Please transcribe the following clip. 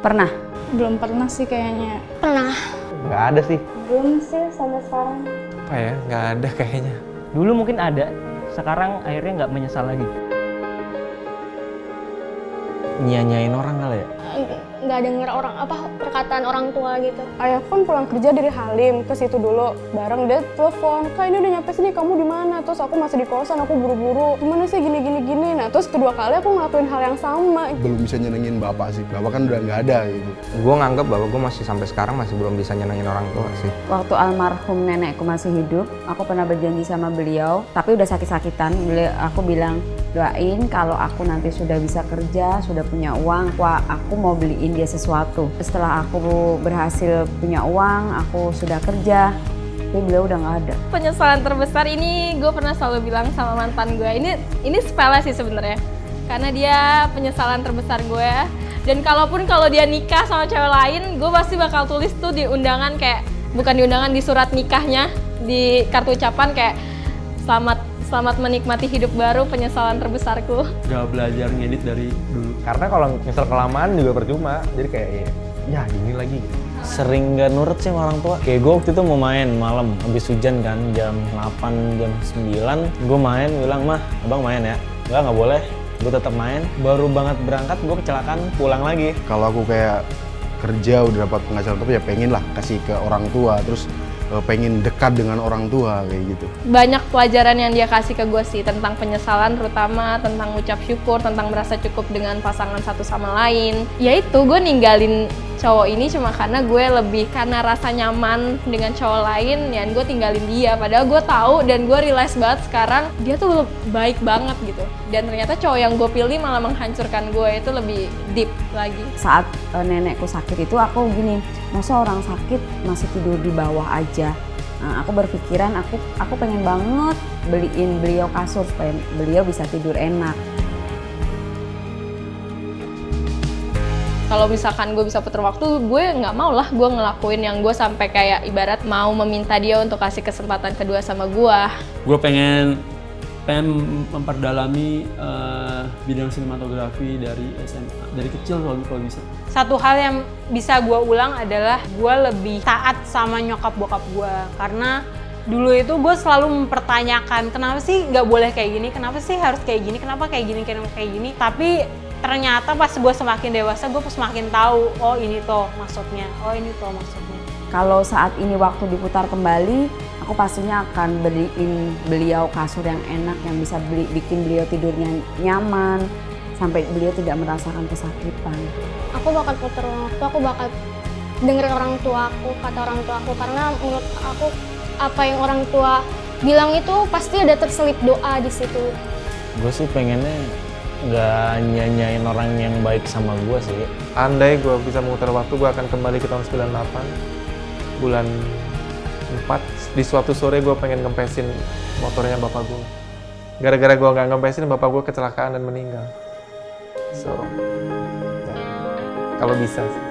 Pernah? Belum pernah sih kayaknya. Pernah. Nggak ada sih. Belum sih sampai sekarang. Apa ya? Nggak ada kayaknya. Dulu mungkin ada, sekarang akhirnya nggak menyesal lagi. Nyanyain orang kali ya? Nggak denger perkataan orang tua gitu. Ayah kan pulang kerja dari Halim ke situ dulu, bareng dia telepon, Kak ini udah nyampe sini, kamu di mana? Terus aku masih di kosan, aku buru-buru. Gimana sih gini. Nah terus kedua kali aku ngelakuin hal yang sama. Belum bisa nyenengin bapak sih, bapak kan udah nggak ada gitu. Gue nganggap bahwa gue masih sampai sekarang masih belum bisa nyenengin orang tua sih. Waktu almarhum nenekku masih hidup, aku pernah berjanji sama beliau, tapi udah sakit-sakitan. Aku bilang, doain kalau aku nanti sudah bisa kerja, sudah punya uang, aku mau beliin dia sesuatu. Setelah aku berhasil punya uang, aku sudah kerja, tapi beliau udah nggak ada. Penyesalan terbesar ini gue pernah selalu bilang sama mantan gue, ini sepele sih sebenarnya, karena dia penyesalan terbesar gue. Dan kalau dia nikah sama cewek lain, gue pasti bakal tulis tuh di undangan, kayak bukan di undangan, di surat nikahnya, di kartu ucapan kayak selamat menikmati hidup baru, penyesalan terbesarku. Gak belajar ngedit dari dulu. Karena kalau misal kelamaan juga percuma, jadi kayak ya gini lagi. Sering gak nurut sih sama orang tua. Kayak gue waktu itu mau main malam, habis hujan kan, jam 8, jam 9. Gue main, bilang, mah abang main ya? Nggak boleh, gue tetap main. Baru banget berangkat, gue kecelakaan, pulang lagi. Kalau aku kayak kerja udah dapat penghasilan tapi ya pengen lah kasih ke orang tua, terus pengen dekat dengan orang tua kayak gitu. Banyak pelajaran yang dia kasih ke gue sih, tentang penyesalan terutama, tentang ucap syukur, tentang merasa cukup dengan pasangan satu sama lain. Yaitu gue ninggalin cowok ini cuma karena gue karena rasa nyaman dengan cowok lain, ya gue tinggalin dia. Padahal gue tahu dan gue realize banget sekarang dia tuh baik banget gitu. Dan ternyata cowok yang gue pilih malah menghancurkan gue, itu lebih deep lagi. Saat nenekku sakit itu aku gini, masa orang sakit masih tidur di bawah aja. Nah, aku berpikiran aku pengen banget beliin beliau kasur supaya beliau bisa tidur enak. Kalau misalkan gue bisa putar waktu, gue nggak mau lah gue ngelakuin yang gue sampai kayak ibarat mau meminta dia untuk kasih kesempatan kedua sama gue. Gue pengen memperdalami bidang sinematografi dari SMA, dari kecil kalau bisa. Satu hal yang bisa gue ulang adalah gue lebih taat sama nyokap bokap gue. Karena dulu itu gue selalu mempertanyakan, kenapa sih nggak boleh kayak gini, kenapa sih harus kayak gini, kenapa kayak gini. Tapi ternyata pas gue semakin dewasa, gue semakin tahu, oh ini toh maksudnya. Kalau saat ini waktu diputar kembali, aku pastinya akan beliin beliau kasur yang enak, yang bisa bikin beliau tidurnya nyaman, sampai beliau tidak merasakan kesakitan. Aku bakal putar waktu, aku bakal dengerin orang tua aku, kata orang tua aku, karena menurut aku apa yang orang tua bilang itu pasti ada terselip doa di situ. Gue sih pengennya nggak nyanyain orang yang baik sama gue sih. Andai gue bisa memutar waktu, gue akan kembali ke tahun 98, bulan 4. Di suatu sore gue pengen ngempesin motornya bapak gue. Gara-gara gue nggak ngempesin, bapak gue kecelakaan dan meninggal. So, ya, kalau bisa sih.